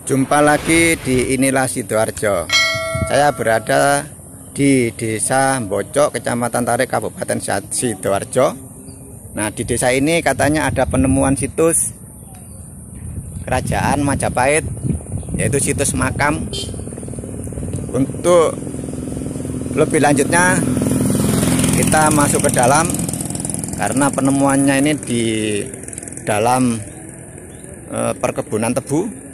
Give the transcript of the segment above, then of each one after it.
Jumpa lagi di Inilah Sidoarjo. Saya berada di Desa Mbocok, Kecamatan Tarik, Kabupaten Sidoarjo. Nah, di desa ini katanya ada penemuan situs Kerajaan Majapahit, yaitu situs makam. Untuk lebih lanjutnya kita masuk ke dalam, karena penemuannya ini di dalam perkebunan tebu.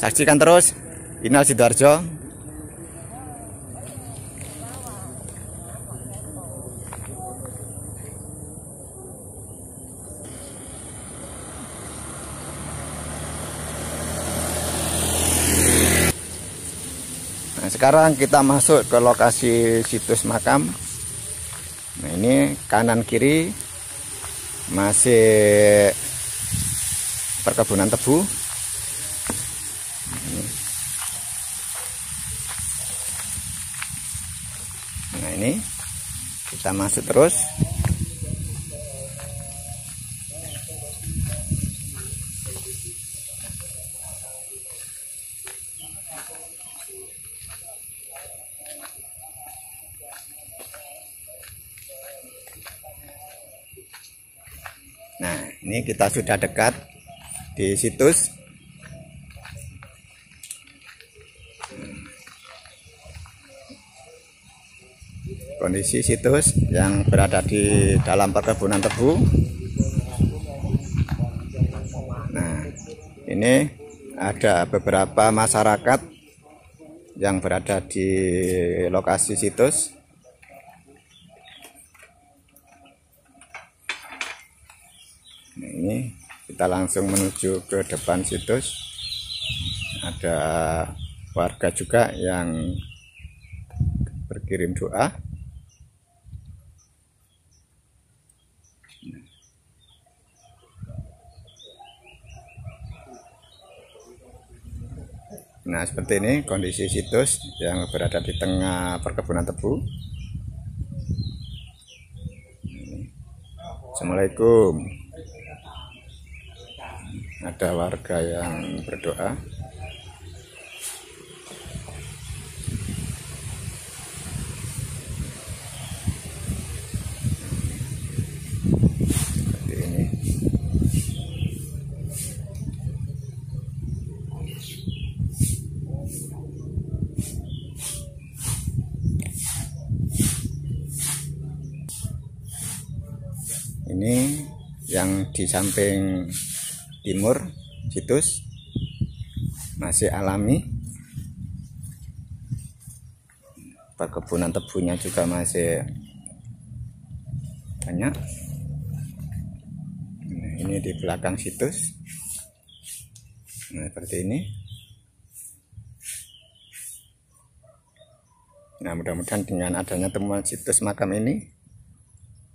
Saksikan terus Inilah Sidoarjo. Nah, sekarang kita masuk ke lokasi situs makam. Nah, ini kanan kiri masih perkebunan tebu. Nah, ini kita masuk terus. Nah, ini kita sudah dekat di situs. Kondisi situs yang berada di dalam perkebunan tebu. Nah, ini ada beberapa masyarakat yang berada di lokasi situs. Nah, ini kita langsung menuju ke depan situs. Ada warga juga yang berkirim doa. Nah, seperti ini kondisi situs yang berada di tengah perkebunan tebu. Assalamualaikum. Ada warga yang berdoa. Seperti ini. Ini yang di samping timur situs masih alami, perkebunan tebunya juga masih banyak. Nah, ini di belakang situs. Nah, seperti ini. Nah, mudah-mudahan dengan adanya temuan situs makam ini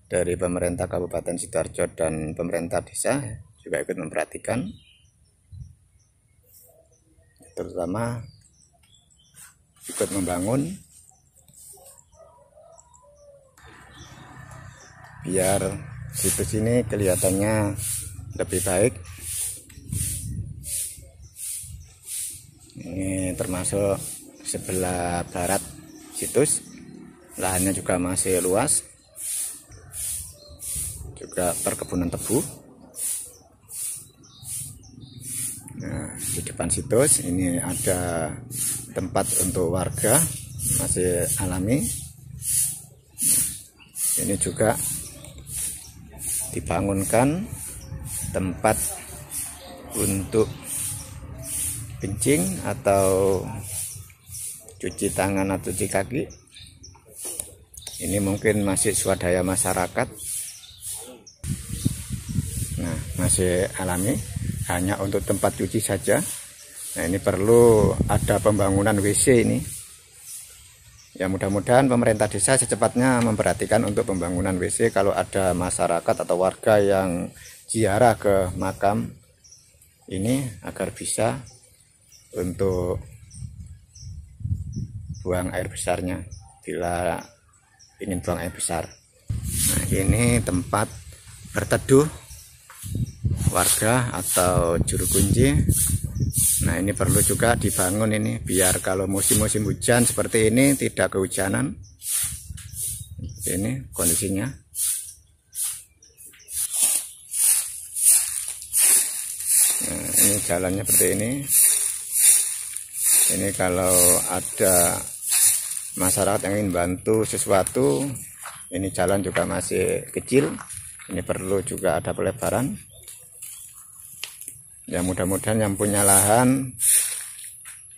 dari pemerintah Kabupaten Sidoarjo dan pemerintah desa juga ikut memperhatikan, terutama ikut membangun biar situs ini kelihatannya lebih baik. Ini termasuk sebelah barat situs, lahannya juga masih luas, juga perkebunan tebu. Nah, di depan situs ini ada tempat untuk warga masih alami. Ini juga dibangunkan tempat untuk kencing atau cuci tangan atau cuci kaki. Ini mungkin masih swadaya masyarakat. Nah, masih alami, hanya untuk tempat cuci saja. Nah, ini perlu ada pembangunan WC ini. Ya, mudah-mudahan pemerintah desa secepatnya memperhatikan untuk pembangunan WC kalau ada masyarakat atau warga yang ziarah ke makam ini, agar bisa untuk buang air besarnya bila ingin buang air besar. Nah, ini tempat berteduh warga atau juru kunci Nah ini perlu juga dibangun ini biar kalau musim-musim hujan seperti ini tidak kehujanan. Ini kondisinya. Nah, ini jalannya seperti ini. Ini kalau ada masyarakat yang ingin bantu sesuatu, ini jalan juga masih kecil. Ini perlu juga ada pelebaran. Ya mudah-mudahan yang punya lahan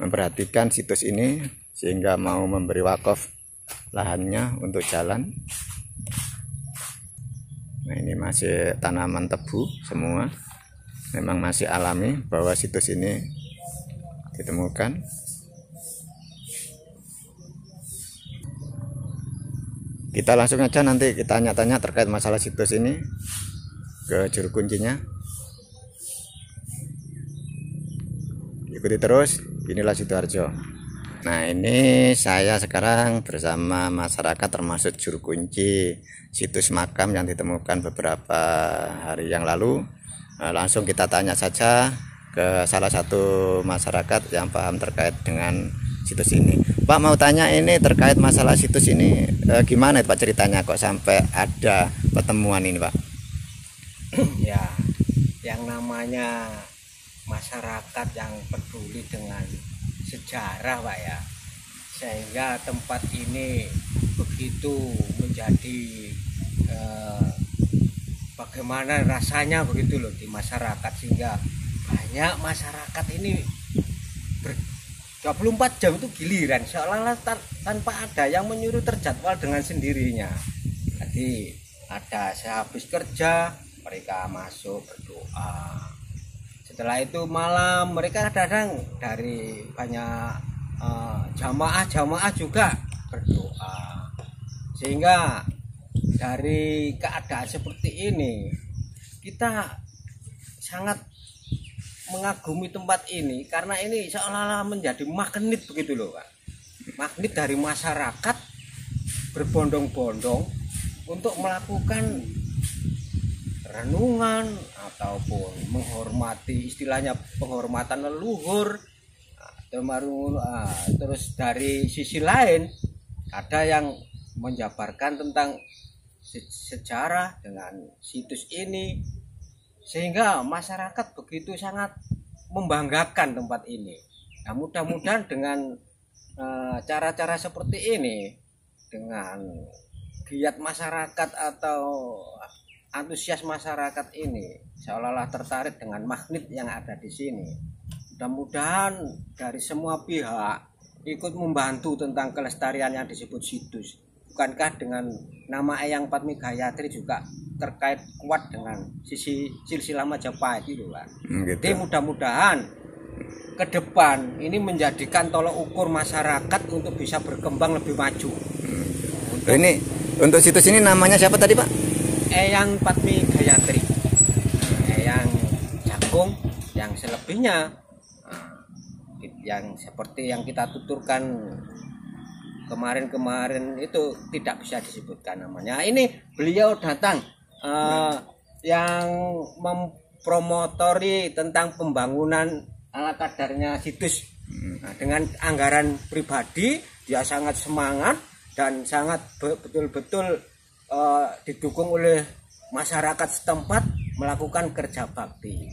memperhatikan situs ini sehingga mau memberi wakaf lahannya untuk jalan. Nah ini masih tanaman tebu semua, memang masih alami bahwa situs ini ditemukan. Kita langsung aja nanti kita tanya-tanya terkait masalah situs ini ke juru kuncinya. Ikuti terus, inilah Sidoarjo. Nah ini saya sekarang bersama masyarakat termasuk juru kunci situs makam yang ditemukan beberapa hari yang lalu. Nah, langsung kita tanya saja ke salah satu masyarakat yang paham terkait dengan situs ini. Pak mau tanya ini terkait masalah situs ini gimana Pak ceritanya kok sampai ada pertemuan ini Pak? Ya, yang namanya masyarakat yang peduli dengan sejarah Pak ya, sehingga tempat ini begitu menjadi bagaimana rasanya begitu loh di masyarakat, sehingga banyak masyarakat ini 24 jam itu giliran seolah-olah tanpa ada yang menyuruh, terjadwal dengan sendirinya. Jadi ada sehabis kerja mereka masuk berdoa. Setelah itu malam mereka kadang dari banyak jamaah juga berdoa. Sehingga dari keadaan seperti ini kita sangat mengagumi tempat ini karena ini seolah-olah menjadi magnet begitu loh Pak. Magnet dari masyarakat berbondong-bondong untuk melakukan renungan ataupun menghormati, istilahnya penghormatan leluhur. Terus dari sisi lain ada yang menjabarkan tentang sejarah dengan situs ini, sehingga masyarakat begitu sangat membanggakan tempat ini. Nah, mudah-mudahan dengan cara-cara seperti ini, dengan giat masyarakat atau antusias masyarakat ini seolah-olah tertarik dengan magnet yang ada di sini. Mudah-mudahan dari semua pihak ikut membantu tentang kelestarian yang disebut situs. Bukankah dengan nama Eyang Padmi Gayatri juga terkait kuat dengan sisi silsilah Majapahit itu Pak. Gitu. Jadi mudah-mudahan ke depan ini menjadikan tolok ukur masyarakat untuk bisa berkembang lebih maju. Ini untuk situs ini namanya siapa tadi Pak? Eyang Padmi Gayatri, Eyang Jagung, yang selebihnya yang seperti yang kita tuturkan kemarin itu tidak bisa disebutkan namanya. Ini beliau datang yang mempromotori tentang pembangunan ala kadarnya situs. Nah, dengan anggaran pribadi dia sangat semangat dan sangat betul-betul didukung oleh masyarakat setempat melakukan kerja bakti.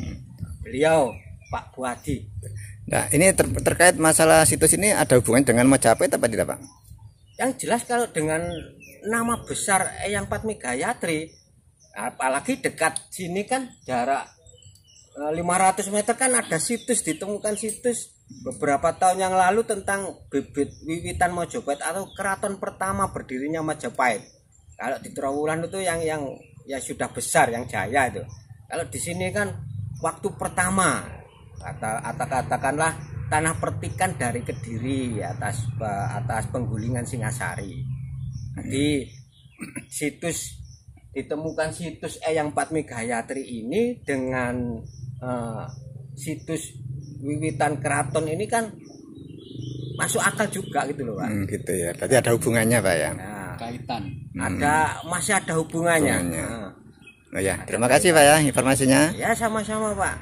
Beliau Pak Buadi. Nah ini terkait masalah situs ini ada hubungan dengan Majapahit apa tidak Pak? Yang jelas kalau dengan nama besar Eyang Padmi Gayatri, apalagi dekat sini kan jarak 500 meter kan ada situs, ditemukan situs beberapa tahun yang lalu tentang bibit wiwitan Majapahit atau keraton pertama berdirinya Majapahit. Kalau di Trowulan itu yang ya sudah besar, yang jaya itu. Kalau di sini kan waktu pertama, katakanlah tanah pertikan dari Kediri atas penggulingan Singasari. Jadi situs ditemukan situs Eyang Padmi Gayatri ini dengan situs wiwitan keraton ini kan masuk akal juga gitu loh Pak. Gitu ya. Berarti ada hubungannya Pak ya. Nah, kaitan. Masih ada hubungannya. Oh ya, terima kasih Pak ya informasinya. Ya sama-sama Pak.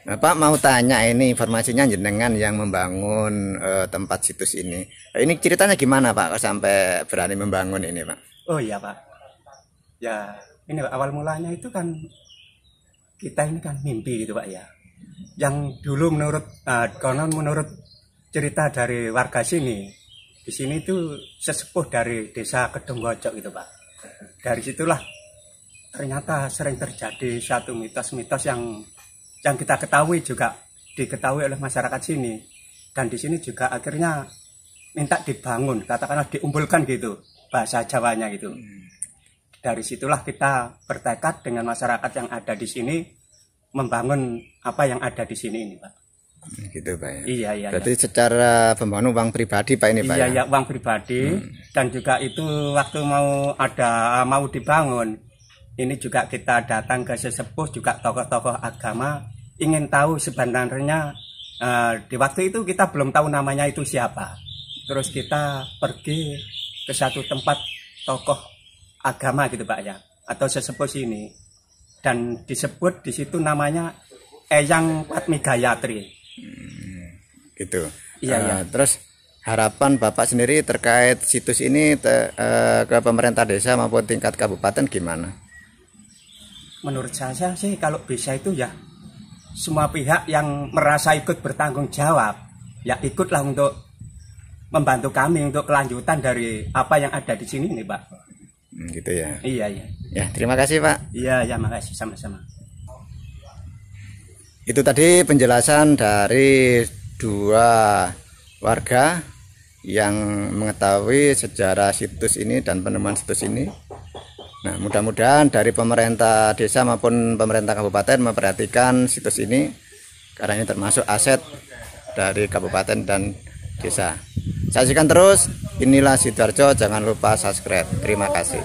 Nah, Pak mau tanya ini informasinya jenengan yang membangun tempat situs ini. Ini ceritanya gimana Pak kok sampai berani membangun ini Pak? Oh iya Pak. Ya ini Pak, awal mulanya itu kan kita ini kan mimpi gitu Pak ya. Yang dulu menurut konon menurut cerita dari warga sini, di sini itu sesepuh dari desa Kedonggojok gitu Pak. Dari situlah ternyata sering terjadi satu mitos-mitos yang kita ketahui juga diketahui oleh masyarakat sini, dan di sini juga akhirnya minta dibangun, katakanlah diumpulkan gitu bahasa Jawanya gitu. Dari situlah kita bertekad dengan masyarakat yang ada di sini membangun apa yang ada di sini ini Pak. Gitu Pak ya. Iya iya. Berarti secara pembangunan uang pribadi Pak ini Pak iya, ya? Iya uang pribadi. Dan juga itu waktu mau dibangun, ini juga kita datang ke sesepuh juga tokoh-tokoh agama, ingin tahu sebenarnya di waktu itu kita belum tahu namanya itu siapa. Terus kita pergi ke satu tempat tokoh agama gitu Pak ya, atau sesepuh sini, dan disebut di situ namanya Eyang Patmi Gayatri. Gitu. Iya, iya. Terus harapan Bapak sendiri terkait situs ini ke pemerintah desa maupun tingkat kabupaten gimana? Menurut saya sih kalau bisa itu ya semua pihak yang merasa ikut bertanggung jawab ya ikutlah untuk membantu kami untuk kelanjutan dari apa yang ada di sini nih Pak. Gitu ya. Iya iya. Ya terima kasih Pak. Iya ya makasih sama-sama. Itu tadi penjelasan dari dua warga yang mengetahui sejarah situs ini dan penemuan situs ini. Nah, mudah-mudahan dari pemerintah desa maupun pemerintah kabupaten memperhatikan situs ini karena ini termasuk aset dari kabupaten dan desa. Saksikan terus, inilah Sidoarjo, jangan lupa subscribe. Terima kasih.